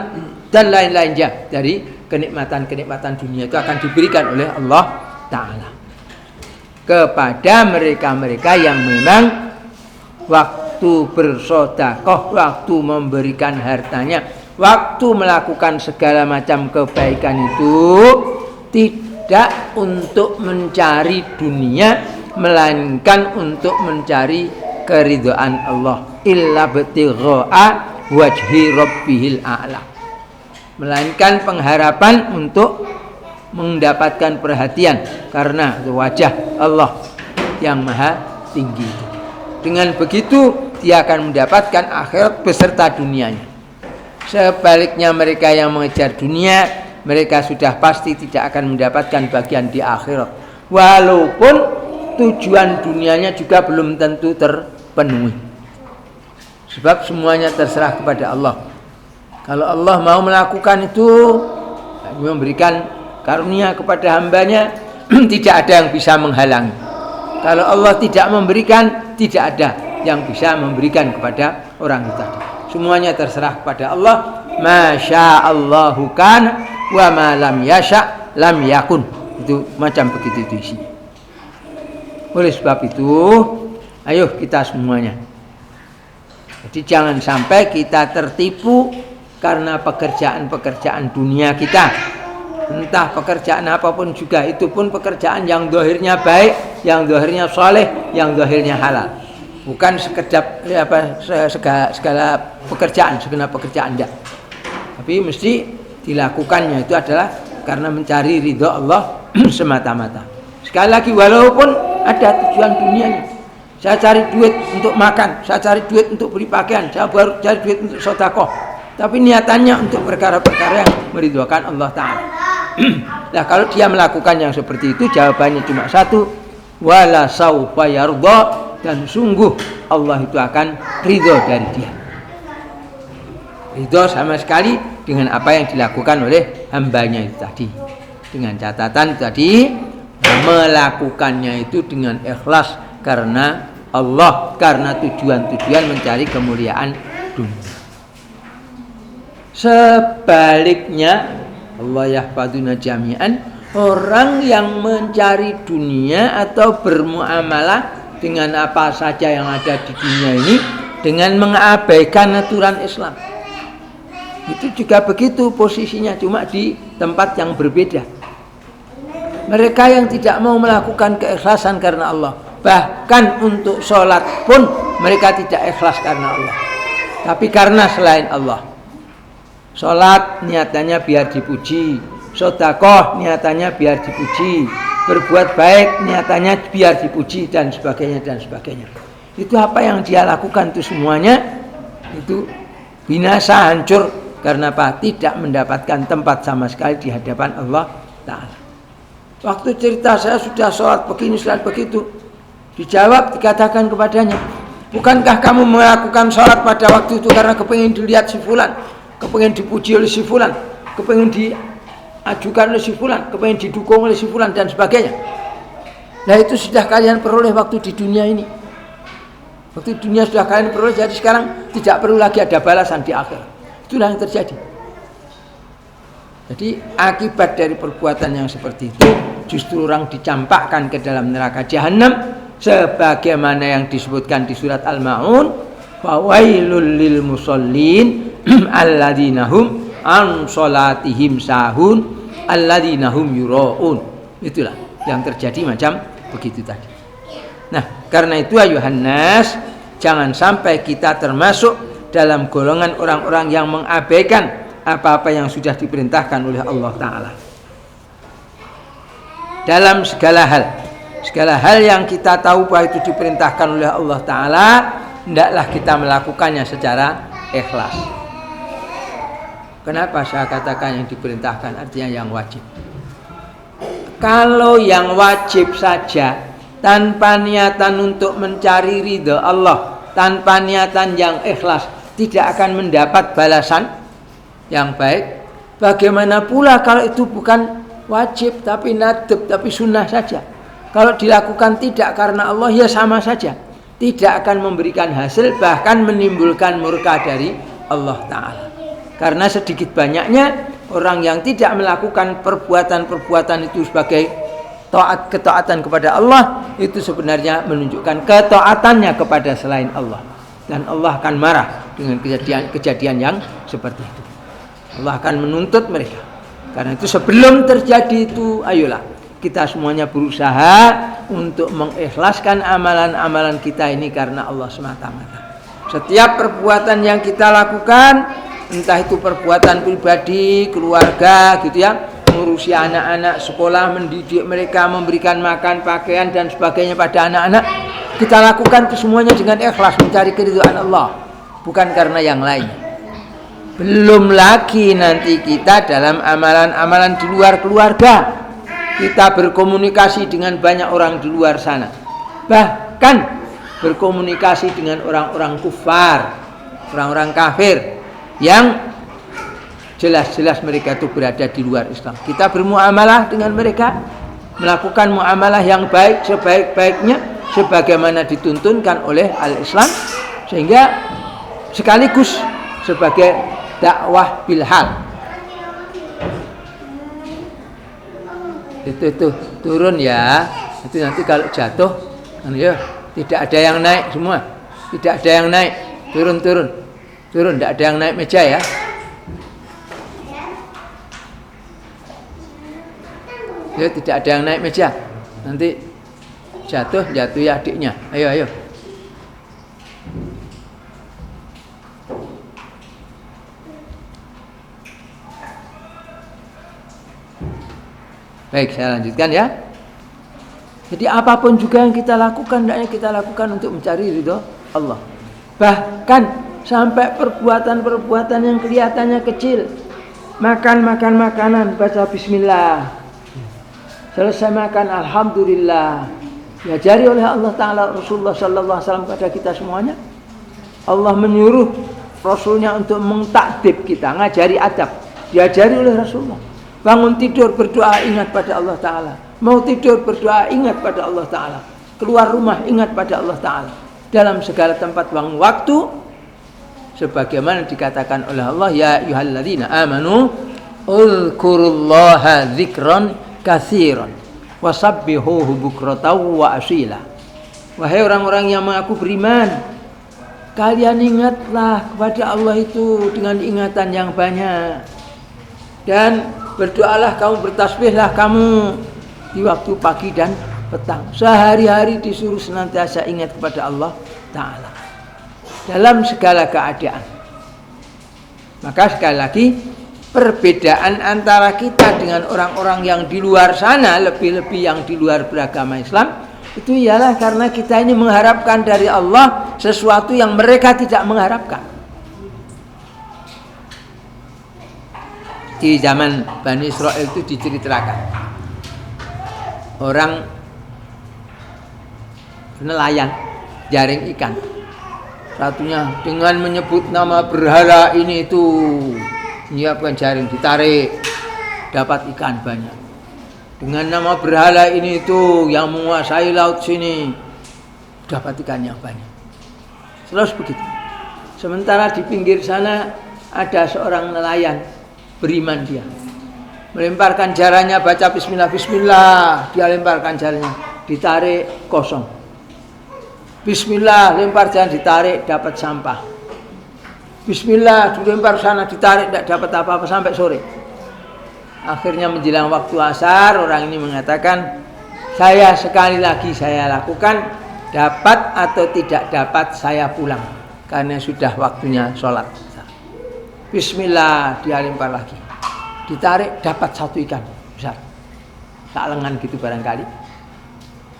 dan lain-lainnya dari kenikmatan-kenikmatan dunia itu akan diberikan oleh Allah Ta'ala kepada mereka-mereka yang memang waktu bersedekah, waktu memberikan hartanya, waktu melakukan segala macam kebaikan itu tidak untuk mencari dunia, melainkan untuk mencari keridhaan Allah. Illa ibtigha'a wajhi rabbihil a'la, melainkan pengharapan untuk mendapatkan perhatian karena wajah Allah yang maha tinggi. Dengan begitu dia akan mendapatkan akhirat beserta dunianya. Sebaliknya mereka yang mengejar dunia, mereka sudah pasti tidak akan mendapatkan bagian di akhirat, walaupun tujuan dunianya juga belum tentu terpenuhi, sebab semuanya terserah kepada Allah. Kalau Allah mau melakukan itu, memberikan karunia kepada hambanya, tidak ada yang bisa menghalangi. Kalau Allah tidak memberikan, tidak ada yang bisa memberikan kepada orang itu tadi. Semuanya terserah kepada Allah. Masya'allahu kan wa ma lam yasha' lam yakun. Itu macam begitu itu isinya. Oleh sebab itu, ayo kita semuanya, jadi jangan sampai kita tertipu karena pekerjaan-pekerjaan dunia kita. Entah pekerjaan apapun juga, itu pun pekerjaan yang zahirnya baik, yang zahirnya soleh, yang zahirnya halal. Bukan sekedar segala pekerjaan, segenap pekerjaan enggak. Tapi mesti dilakukannya itu adalah karena mencari ridho Allah semata-mata. Sekali lagi, walaupun ada tujuan dunianya, saya cari duit untuk makan, saya cari duit untuk beli pakaian, saya baru cari duit untuk sedekah, tapi niatannya untuk perkara-perkara yang meridhokan Allah Ta'ala. Nah, kalau dia melakukan yang seperti itu, jawabannya cuma satu, wala saufa yardha, dan sungguh Allah itu akan ridho dari dia. Ridho sama sekali dengan apa yang dilakukan oleh hambanya itu tadi. Dengan catatan tadi, melakukannya itu dengan ikhlas karena Allah, karena tujuan-tujuan mencari kemuliaan dunia. Sebaliknya, Allah yahfaduna jami'an, orang yang mencari dunia atau bermuamalah dengan apa saja yang ada di dunia ini dengan mengabaikan aturan Islam. Itu juga begitu posisinya, cuma di tempat yang berbeda. Mereka yang tidak mau melakukan keikhlasan karena Allah, bahkan untuk sholat pun mereka tidak ikhlas karena Allah, tapi karena selain Allah. Sholat niatannya biar dipuji, sedekah niatannya biar dipuji, berbuat baik niatannya biar dipuji, dan sebagainya dan sebagainya. Itu apa yang dia lakukan itu semuanya itu binasa, hancur. Karena apa? Tidak mendapatkan tempat sama sekali di hadapan Allah Ta'ala. Waktu cerita saya sudah sholat begini, sholat begitu, dijawab, dikatakan kepadanya, bukankah kamu melakukan sholat pada waktu itu karena kepingin dilihat si fulan, kepingin dipuji oleh si fulan, kepingin diajukan oleh si fulan, kepingin didukung oleh si fulan, dan sebagainya. Nah, itu sudah kalian peroleh waktu di dunia ini. Waktu di dunia sudah kalian peroleh, jadi sekarang tidak perlu lagi ada balasan di akhirat. Itulah yang terjadi. Jadi akibat dari perbuatan yang seperti itu, justru orang dicampakkan ke dalam neraka jahanam, sebagaimana yang disebutkan di surat Al-Ma'un, fawailul lil musallin alladzina hum an salatihim sahun alladzina hum yuraun. Itulah yang terjadi macam begitu tadi. Nah, karena itu ayuhan nas, jangan sampai kita termasuk dalam golongan orang-orang yang mengabaikan apa-apa yang sudah diperintahkan oleh Allah Ta'ala. Dalam segala hal yang kita tahu bahwa itu diperintahkan oleh Allah Ta'ala, hendaklah kita melakukannya secara ikhlas. Kenapa saya katakan yang diperintahkan, artinya yang wajib? Kalau yang wajib saja, tanpa niatan untuk mencari ridha Allah, tanpa niatan yang ikhlas, tidak akan mendapat balasan yang baik. Bagaimana pula kalau itu bukan wajib tapi nadab, tapi sunnah saja? Kalau dilakukan tidak karena Allah, ya sama saja, tidak akan memberikan hasil, bahkan menimbulkan murka dari Allah Ta'ala. Karena sedikit banyaknya orang yang tidak melakukan perbuatan-perbuatan itu sebagai ketaatan kepada Allah, itu sebenarnya menunjukkan ketaatannya kepada selain Allah, dan Allah akan marah dengan kejadian yang seperti itu. Allah akan menuntut mereka. Karena itu sebelum terjadi itu, ayolah kita semuanya berusaha untuk mengikhlaskan amalan-amalan kita ini karena Allah semata-mata. Setiap perbuatan yang kita lakukan, entah itu perbuatan pribadi, keluarga gitu ya, mengurusi anak-anak sekolah, mendidik mereka, memberikan makan, pakaian dan sebagainya pada anak-anak, kita lakukan itu semuanya dengan ikhlas, mencari keridhaan Allah, bukan karena yang lain. Belum lagi nanti kita dalam amalan-amalan di luar keluarga, kita berkomunikasi dengan banyak orang di luar sana, bahkan berkomunikasi dengan orang-orang kufar, orang-orang kafir yang jelas-jelas mereka itu berada di luar Islam. Kita bermuamalah dengan mereka, melakukan muamalah yang baik sebaik-baiknya sebagaimana dituntunkan oleh Al-Islam, sehingga sekaligus sebagai dakwah bilhal. Itu turun ya. Itu nanti kalau jatuh kan ya tidak ada yang naik semua. Tidak ada yang naik. Turun, tidak ada yang naik meja ya. Ya, tidak ada yang naik meja. Nanti jatuh ya adiknya. Ayo. Baik, saya lanjutkan ya. Jadi apapun juga yang kita lakukan, hendaknya kita lakukan untuk mencari ridho Allah. Bahkan sampai perbuatan-perbuatan yang kelihatannya kecil, makan makanan, baca bismillah. Selesai makan, alhamdulillah. Diajari oleh Allah Ta'ala Rasulullah Sallallahu Alaihi Wasallam kepada kita semuanya. Allah menyuruh Rasulnya untuk mengtakdib kita, ngajari adab. Diajari oleh Rasulullah. Bangun tidur berdoa ingat pada Allah Ta'ala. Mau tidur berdoa ingat pada Allah Ta'ala. Keluar rumah ingat pada Allah Ta'ala. Dalam segala tempat waktu, sebagaimana dikatakan oleh Allah, ya ayyuhalladzina amanu uzkurullaha dzikran katsiran wasabbihuhu bukratan wa asila. Wahai orang-orang yang mengaku beriman, kalian ingatlah kepada Allah itu dengan ingatan yang banyak, dan berdoalah kamu, bertasbihlah kamu di waktu pagi dan petang. Sehari-hari disuruh senantiasa ingat kepada Allah Ta'ala dalam segala keadaan. Maka sekali lagi, perbedaan antara kita dengan orang-orang yang di luar sana, lebih-lebih yang di luar beragama Islam, itu ialah karena kita ini mengharapkan dari Allah sesuatu yang mereka tidak mengharapkan. Di zaman Bani Israel itu diceritakan, orang nelayan jaring ikan, satunya dengan menyebut nama berhala ini itu, menyiapkan jaring, ditarik, dapat ikan banyak. Dengan nama berhala ini itu yang menguasai laut sini, dapat ikan yang banyak. Terus begitu. Sementara di pinggir sana ada seorang nelayan, beriman dia, melemparkan jaranya, baca bismillah, bismillah, dia lemparkan jaranya, ditarik, kosong. Bismillah, lempar jaran, ditarik, dapat sampah. Bismillah, dilempar sana, ditarik, tidak dapat apa-apa sampai sore. Akhirnya menjelang waktu asar, orang ini mengatakan, saya sekali lagi saya lakukan, dapat atau tidak dapat saya pulang, karena sudah waktunya sholat. Bismillah, dia lempar lagi, ditarik, dapat satu ikan besar, tak lengan gitu barangkali.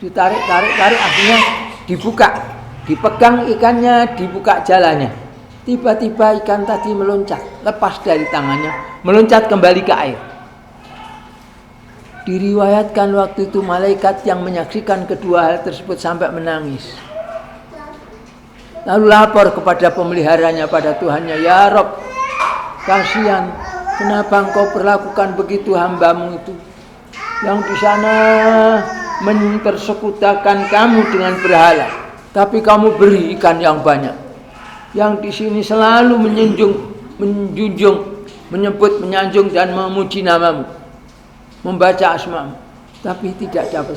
Ditarik, akhirnya dibuka, dipegang ikannya, dibuka jalannya. Tiba-tiba ikan tadi meloncat, lepas dari tangannya, meloncat kembali ke air. Diriwayatkan waktu itu malaikat yang menyaksikan kedua hal tersebut sampai menangis. Lalu lapor kepada pemeliharanya, pada Tuhannya, ya Rob, kasihan, kenapa engkau perlakukan begitu hambamu itu, yang di sana mempersekutukan kamu dengan berhala, tapi kamu beri ikan yang banyak. Yang di sini selalu menjunjung, menyebut, menyanjung dan memuji namamu, membaca asmamu, tapi tidak dapat.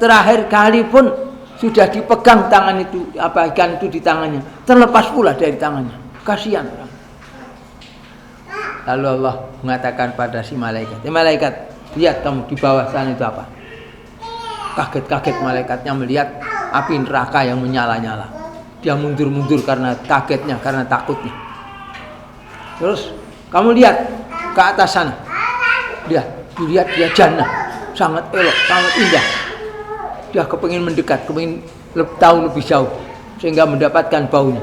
Terakhir kali pun sudah dipegang tangan itu, ikan itu di tangannya, terlepas pula dari tangannya. Kasihan orang. Lalu Allah mengatakan pada si malaikat, malaikat, lihat kamu di bawah sana itu apa? Kaget-kaget malaikatnya melihat api neraka yang menyala-nyala. Dia mundur-mundur karena kagetnya, karena takutnya. Terus kamu lihat ke atas sana, dilihat dia jannah, sangat elok, sangat indah. Dia kepingin mendekat, kepingin tahu lebih jauh, sehingga mendapatkan baunya.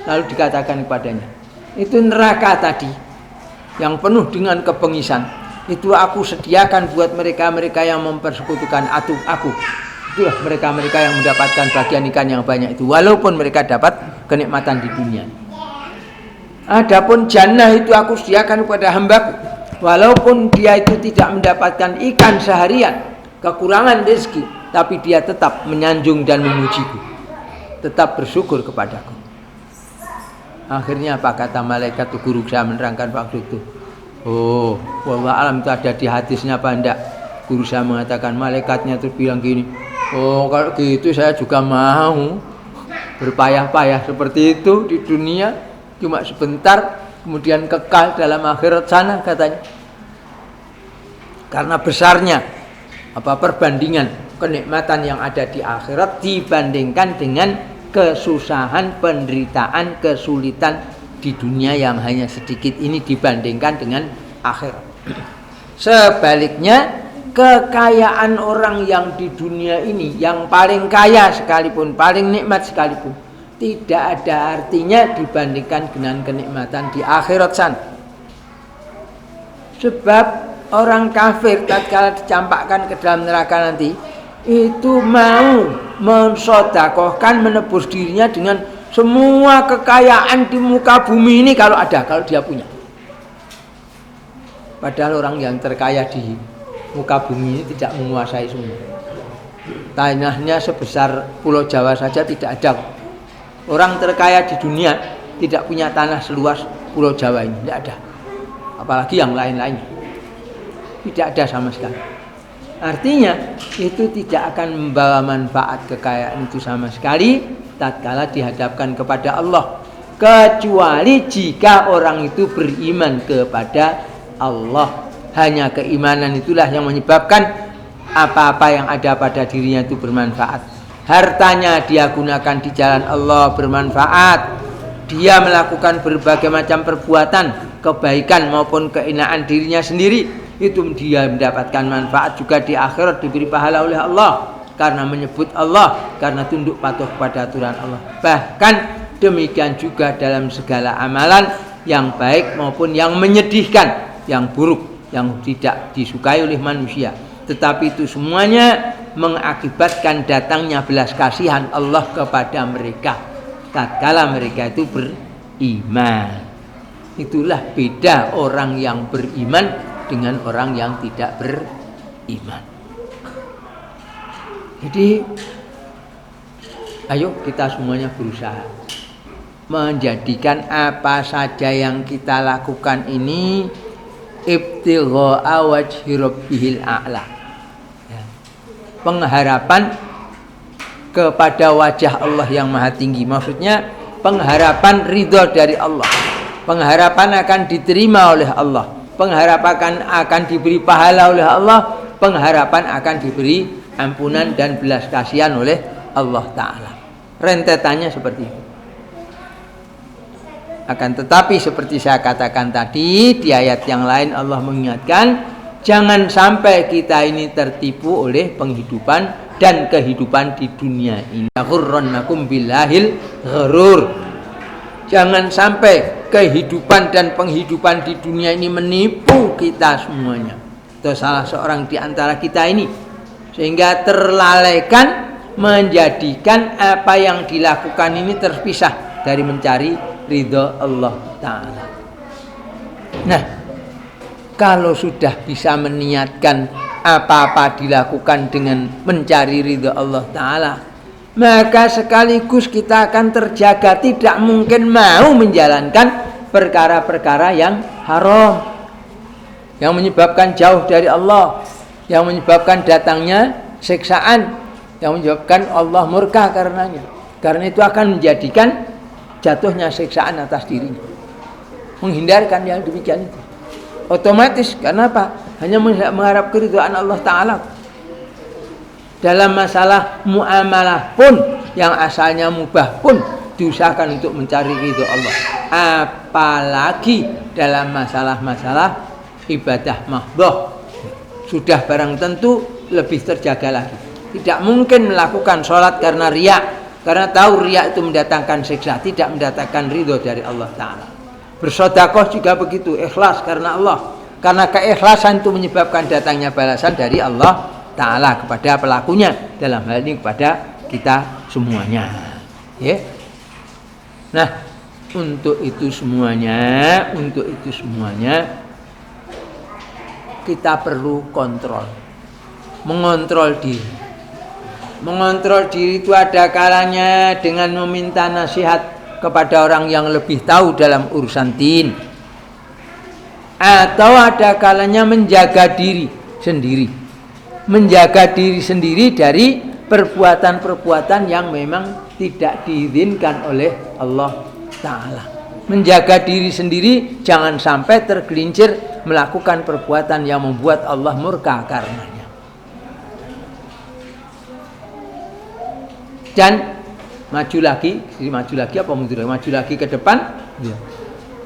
Lalu dikatakan kepadanya, itu neraka tadi yang penuh dengan kepengisan, itu aku sediakan buat mereka-mereka yang mempersekutukan aku. Itulah mereka-mereka yang mendapatkan bagian ikan yang banyak itu, walaupun mereka dapat kenikmatan di dunia. Adapun jannah itu aku sediakan kepada hambaku, walaupun dia itu tidak mendapatkan ikan seharian, kekurangan rezeki, tapi dia tetap menyanjung dan memujiku, tetap bersyukur kepadaku. Akhirnya apa kata malaikat itu, guru saya menerangkan waktu itu, oh, wallah alam itu ada di hadisnya apa enggak? Guru saya mengatakan, malaikatnya terus bilang gini, oh kalau gitu saya juga mau berpayah-payah seperti itu di dunia, cuma sebentar, kemudian kekal dalam akhirat sana katanya. Karena besarnya perbandingan kenikmatan yang ada di akhirat dibandingkan dengan kesusahan, penderitaan, kesulitan di dunia yang hanya sedikit ini dibandingkan dengan akhirat. Sebaliknya, kekayaan orang yang di dunia ini, yang paling kaya sekalipun, paling nikmat sekalipun, tidak ada artinya dibandingkan dengan kenikmatan di akhirat sana. Sebab orang kafir tatkala dicampakkan ke dalam neraka nanti itu mau mensodakohkan, menebus dirinya dengan semua kekayaan di muka bumi ini kalau dia punya. Padahal orang yang terkaya di muka bumi ini tidak menguasai semua. Tanahnya sebesar Pulau Jawa saja tidak ada. Orang terkaya di dunia tidak punya tanah seluas Pulau Jawa ini, tidak ada. Apalagi yang lain-lainnya, tidak ada sama sekali. Artinya itu tidak akan membawa manfaat kekayaan itu sama sekali tatkala dihadapkan kepada Allah, kecuali jika orang itu beriman kepada Allah. Hanya keimanan itulah yang menyebabkan apa-apa yang ada pada dirinya itu bermanfaat. Hartanya dia gunakan di jalan Allah bermanfaat. Dia melakukan berbagai macam perbuatan kebaikan maupun keenaan dirinya sendiri, itu dia mendapatkan manfaat juga di akhirat, diberi pahala oleh Allah karena menyebut Allah, karena tunduk patuh kepada aturan Allah. Bahkan demikian juga dalam segala amalan yang baik maupun yang menyedihkan, yang buruk, yang tidak disukai oleh manusia, tetapi itu semuanya mengakibatkan datangnya belas kasihan Allah kepada mereka tatkala mereka itu beriman. Itulah beda orang yang beriman dengan orang yang tidak beriman. Jadi ayo kita semuanya berusaha menjadikan apa saja yang kita lakukan ini ibtigha'a wajhi rabbihil a'la, ya, pengharapan kepada wajah Allah yang maha tinggi. Maksudnya pengharapan ridho dari Allah, pengharapan akan diterima oleh Allah, pengharapan akan diberi pahala oleh Allah, pengharapan akan diberi ampunan dan belas kasihan oleh Allah Ta'ala. Rentetannya seperti itu. Akan tetapi seperti saya katakan tadi, di ayat yang lain Allah mengingatkan, jangan sampai kita ini tertipu oleh penghidupan dan kehidupan di dunia ini. Ghurrannakum billahil ghurur. Jangan sampai kehidupan dan penghidupan di dunia ini menipu kita semuanya, atau salah seorang di antara kita ini, sehingga terlalaikan menjadikan apa yang dilakukan ini terpisah dari mencari ridho Allah Ta'ala. Nah, kalau sudah bisa meniatkan apa-apa dilakukan dengan mencari ridho Allah Ta'ala, maka sekaligus kita akan terjaga, tidak mungkin mau menjalankan perkara-perkara yang haram, yang menyebabkan jauh dari Allah, yang menyebabkan datangnya siksaan, yang menyebabkan Allah murka karenanya. Karena itu akan menjadikan jatuhnya siksaan atas dirinya, menghindarkan yang demikian itu otomatis. Karena apa? Hanya mengharap keridhaan Allah Ta'ala. Dalam masalah muamalah pun yang asalnya mubah pun diusahakan untuk mencari ridho Allah, apalagi dalam masalah-masalah ibadah mahdhah, sudah barang tentu lebih terjaga lagi. Tidak mungkin melakukan sholat karena riya, karena tahu riya itu mendatangkan siksa, tidak mendatangkan ridho dari Allah Ta'ala. Bersedekah juga begitu, ikhlas karena Allah, karena keikhlasan itu menyebabkan datangnya balasan dari Allah Ta'ala kepada pelakunya, dalam hal ini kepada kita semuanya, ya. Nah, untuk itu semuanya kita perlu kontrol, mengontrol diri. Mengontrol diri itu ada kalanya dengan meminta nasihat kepada orang yang lebih tahu dalam urusan din, atau ada kalanya menjaga diri sendiri, dari perbuatan-perbuatan yang memang tidak diizinkan oleh Allah Ta'ala. Menjaga diri sendiri jangan sampai tergelincir melakukan perbuatan yang membuat Allah murka karenanya. Dan maju lagi ke depan, ya.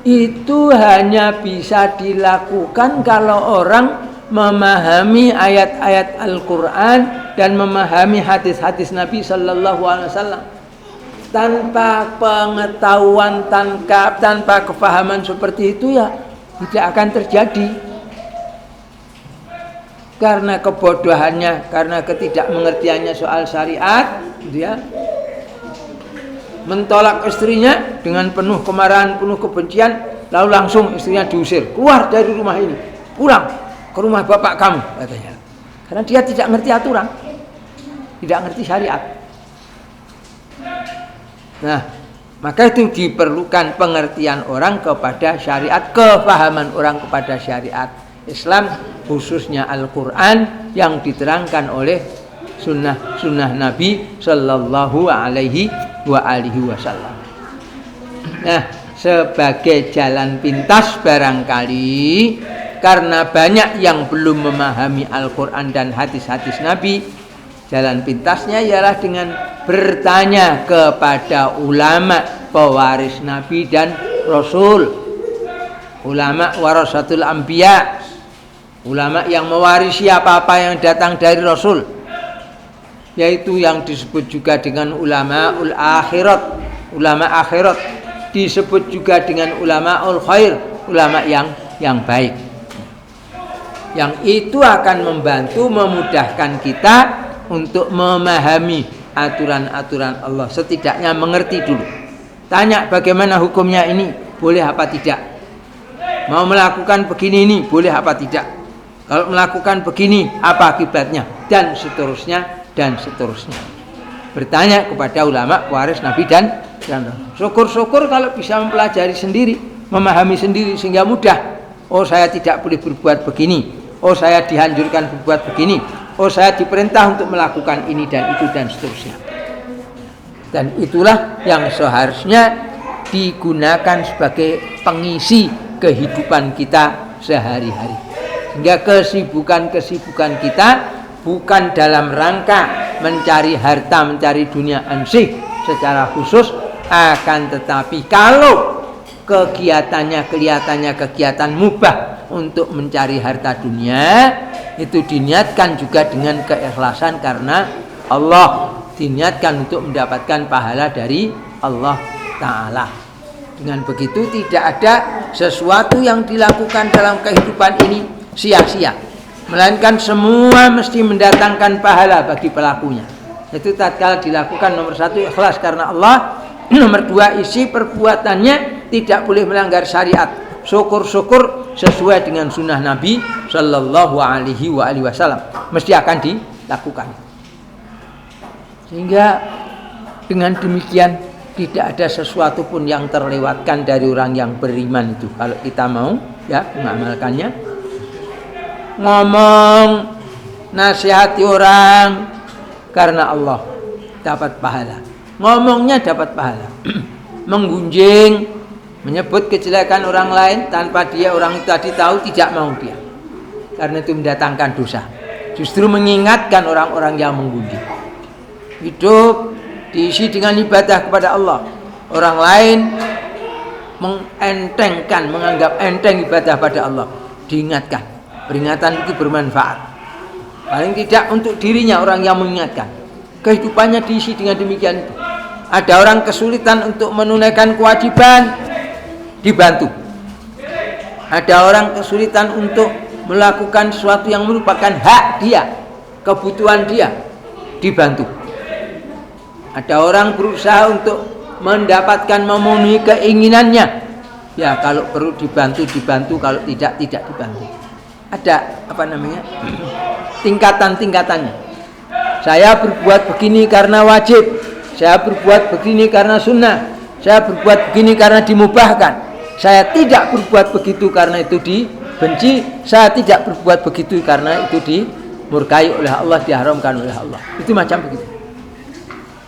Itu hanya bisa dilakukan kalau orang memahami ayat-ayat Al-Quran dan memahami hadis-hadis Nabi Sallallahu Alaihi Wasallam. Tanpa pengetahuan, tanpa kefahaman seperti itu, ya tidak akan terjadi. karena kebodohannya, karena ketidakmengertiannya soal syariat, dia mentolak istrinya dengan penuh kemarahan, penuh kebencian, lalu langsung istrinya diusir, keluar dari rumah ini, pulang ke rumah bapak kamu, katanya. Karena dia tidak ngerti aturan, tidak ngerti syariat. Nah, maka itu diperlukan pengertian orang kepada syariat, kefahaman orang kepada syariat Islam, khususnya Al-Quran yang diterangkan oleh sunnah Nabi Sallallahu Alaihi Wasallam. Nah, sebagai jalan pintas barangkali karena banyak yang belum memahami Al-Quran dan hadis-hadis Nabi, jalan pintasnya ialah dengan bertanya kepada ulama pewaris Nabi dan Rasul, ulama warasatul anbiya, ulama yang mewarisi apa-apa yang datang dari Rasul, yaitu yang disebut juga dengan ulamaul akhirat, ulama akhirat, disebut juga dengan ulamaul khair, ulama yang baik. Yang itu akan membantu memudahkan kita untuk memahami aturan-aturan Allah, setidaknya mengerti dulu. Tanya bagaimana hukumnya ini, boleh apa tidak? Mau melakukan begini ini, boleh apa tidak? Kalau melakukan begini, apa akibatnya? Dan seterusnya, dan seterusnya. Bertanya kepada ulama waris Nabi dan syukur-syukur kalau bisa mempelajari sendiri, memahami sendiri sehingga mudah. Oh, saya tidak boleh berbuat begini. Oh, saya dianjurkan berbuat begini. Oh, saya diperintah untuk melakukan ini dan itu dan seterusnya. Dan itulah yang seharusnya digunakan sebagai pengisi kehidupan kita sehari-hari. Sehingga kesibukan-kesibukan kita bukan dalam rangka mencari harta, mencari dunia ansih secara khusus, akan tetapi kalau kegiatannya kelihatannya kegiatan mubah untuk mencari harta dunia, itu diniatkan juga dengan keikhlasan karena Allah, diniatkan untuk mendapatkan pahala dari Allah Ta'ala. Dengan begitu tidak ada sesuatu yang dilakukan dalam kehidupan ini sia-sia, melainkan semua mesti mendatangkan pahala bagi pelakunya. Itu tatkala dilakukan, nomor satu ikhlas karena Allah, nomor dua isi perbuatannya tidak boleh melanggar syariat, syukur-syukur sesuai dengan sunnah Nabi Sallallahu Alaihi Wasallam mesti akan dilakukan. Sehingga dengan demikian tidak ada sesuatu pun yang terlewatkan dari orang yang beriman itu, kalau kita mau ya mengamalkannya. Ngomong, nasihati orang karena Allah dapat pahala, ngomongnya dapat pahala. Menggunjing, menyebut kejelekan orang lain tanpa dia orang itu tadi tahu, tidak mau dia, karena itu mendatangkan dosa. Justru mengingatkan orang-orang yang menggunjing. Hidup diisi dengan ibadah kepada Allah, orang lain mengentengkan, menganggap enteng ibadah pada Allah, diingatkan. Peringatan itu bermanfaat, paling tidak untuk dirinya orang yang mengingatkan. Kehidupannya diisi dengan demikian itu. Ada orang kesulitan untuk menunaikan kewajiban, dibantu. Ada orang kesulitan untuk melakukan sesuatu yang merupakan hak dia, kebutuhan dia, dibantu. Ada orang berusaha untuk mendapatkan, memenuhi keinginannya, ya kalau perlu dibantu, kalau tidak dibantu. Ada tingkatan-tingkatannya. Saya berbuat begini karena wajib, saya berbuat begini karena sunnah, saya berbuat begini karena dimubahkan, saya tidak berbuat begitu karena itu dibenci, saya tidak berbuat begitu karena itu dimurkai oleh Allah, diharamkan oleh Allah. Itu macam begitu.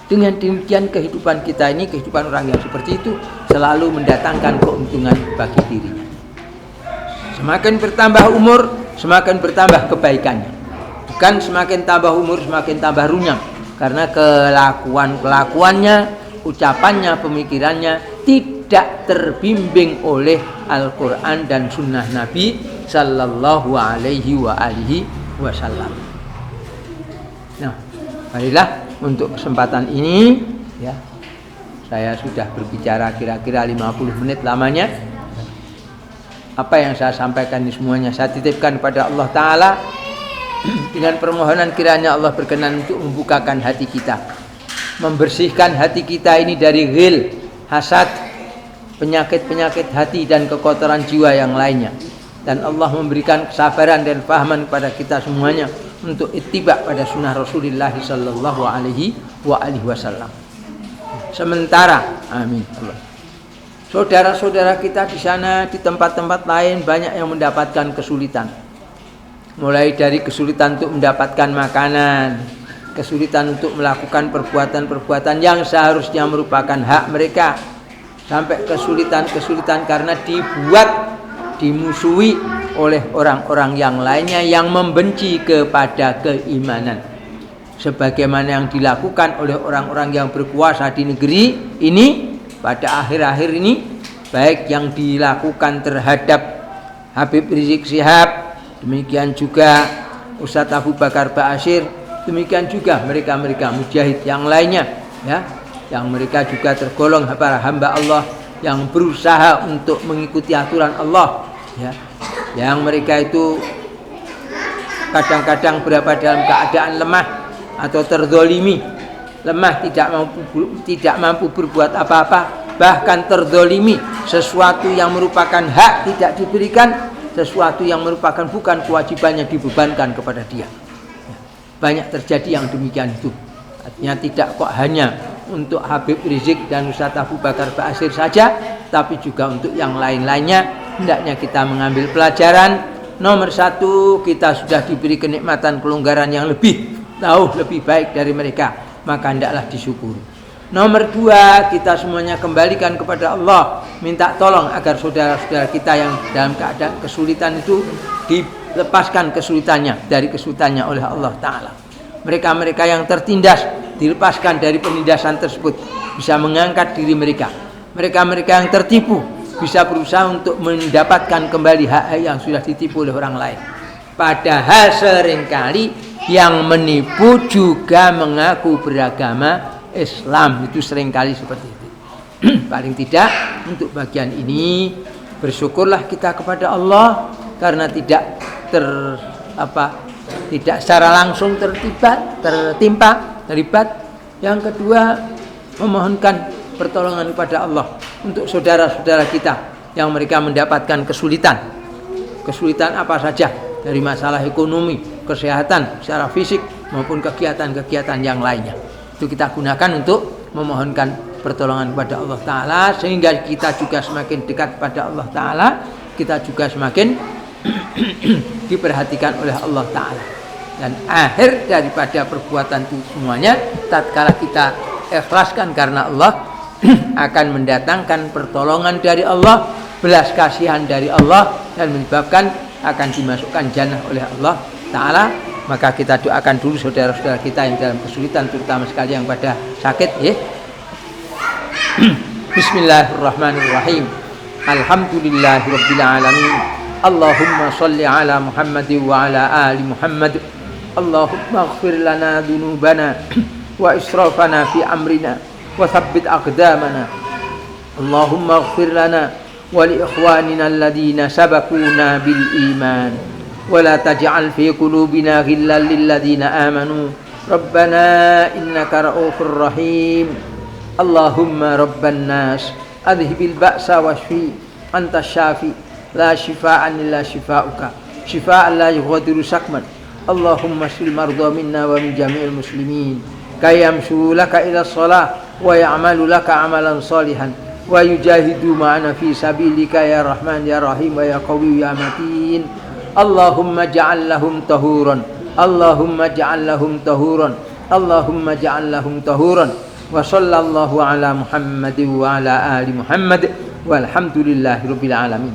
Dengan demikian kehidupan kita ini, kehidupan orang yang seperti itu selalu mendatangkan keuntungan bagi dirinya. Semakin bertambah umur, semakin bertambah kebaikannya. Bukan semakin tambah umur, semakin tambah runyam. Karena kelakuannya, ucapannya, pemikirannya tidak terbimbing oleh Al-Quran dan Sunnah Nabi Sallallahu Alaihi Wasallam. Nah, marilah untuk kesempatan ini, ya, saya sudah berbicara kira-kira 50 menit lamanya. Apa yang saya sampaikan ini semuanya saya titipkan kepada Allah Ta'ala. Dengan permohonan kiranya Allah berkenan untuk membukakan hati kita, membersihkan hati kita ini dari ghil, hasad, penyakit-penyakit hati dan kekotoran jiwa yang lainnya. Dan Allah memberikan kesabaran dan pahaman kepada kita semuanya untuk ittiba pada sunnah Rasulullah sallallahu alaihi wasallam. Sementara, amin Allah, saudara-saudara kita di sana, di tempat-tempat lain banyak yang mendapatkan kesulitan. Mulai dari kesulitan untuk mendapatkan makanan, kesulitan untuk melakukan perbuatan-perbuatan yang seharusnya merupakan hak mereka, sampai kesulitan-kesulitan karena dimusuhi oleh orang-orang yang lainnya yang membenci kepada keimanan, sebagaimana yang dilakukan oleh orang-orang yang berkuasa di negeri ini pada akhir-akhir ini, baik yang dilakukan terhadap Habib Rizik Syihab, demikian juga Ustadz Abu Bakar Ba'asyir, demikian juga mereka-mereka mujahid yang lainnya, ya, yang mereka juga tergolong para hamba Allah yang berusaha untuk mengikuti aturan Allah, ya, yang mereka itu kadang-kadang berada dalam keadaan lemah atau terzolimi, lemah, tidak mampu berbuat apa-apa, bahkan terzolimi, sesuatu yang merupakan hak tidak diberikan, sesuatu yang merupakan bukan kewajibannya dibebankan kepada dia. Banyak terjadi yang demikian itu. Artinya tidak kok hanya untuk Habib Rizik dan Ustadz Abu Bakar Ba'asyir saja, tapi juga untuk yang lain-lainnya. Hendaknya kita mengambil pelajaran. Nomor satu, kita sudah diberi kenikmatan kelonggaran yang lebih baik dari mereka, maka hendaklah disyukuri. Nomor dua, kita semuanya kembalikan kepada Allah, minta tolong agar saudara-saudara kita yang dalam keadaan kesulitan itu dilepaskan kesulitannya, dari kesulitannya oleh Allah Ta'ala. Mereka-mereka yang tertindas dilepaskan dari penindasan tersebut, bisa mengangkat diri mereka. Mereka-mereka yang tertipu bisa berusaha untuk mendapatkan kembali hak yang sudah ditipu oleh orang lain. Padahal seringkali yang menipu juga mengaku beragama Islam, itu seringkali seperti itu. Paling tidak untuk bagian ini bersyukurlah kita kepada Allah karena tidak secara langsung terlibat. Yang kedua, memohonkan pertolongan kepada Allah untuk saudara-saudara kita yang mereka mendapatkan kesulitan apa saja, dari masalah ekonomi, kesehatan secara fisik maupun kegiatan-kegiatan yang lainnya. Itu kita gunakan untuk memohonkan pertolongan kepada Allah Ta'ala, sehingga kita juga semakin dekat pada Allah Ta'ala, kita juga semakin diperhatikan oleh Allah Ta'ala. Dan akhir daripada perbuatan itu semuanya, tatkala kita ikhlaskan karena Allah, akan mendatangkan pertolongan dari Allah, belas kasihan dari Allah, dan menyebabkan akan dimasukkan jannah oleh Allah Ta'ala. Maka kita doakan dulu saudara-saudara kita yang dalam kesulitan, terutama sekali yang pada sakit, ya. Bismillahirrahmanirrahim. Alhamdulillahirabbil alamin. Allahumma shalli ala Muhammad wa ala ali Muhammad. Allahumma ighfir lana dzunubana wa israfana fi amrina wa tsabbit aqdamana. Allahumma ighfir lana wa li ikhwanina alladhina sabaquna bil iman wa la taj'al fi qulubina ghillan lil ladzina amanu rabbana innaka ra'ufur rahim. Allahumma rabban nas adhibil ba'sa washfi anta syafi la shifaan illa shifauka shifaan la yughadiru sakman. Allahumma shfil marda minna wa min jami'il muslimin kayamshu laka ila shalah wa ya'malu laka amalan salihan wa yujahidu ma'ana fi sabilika ya rahman ya rahim wa ya qawi ya matin. Allahumma ja'al lahum tahuran, Allahumma ja'al lahum tahuran, Allahumma ja'al lahum tahuran. Wa sallallahu ala Muhammad wa ala ali Muhammad walhamdulillahi rabbil alamin.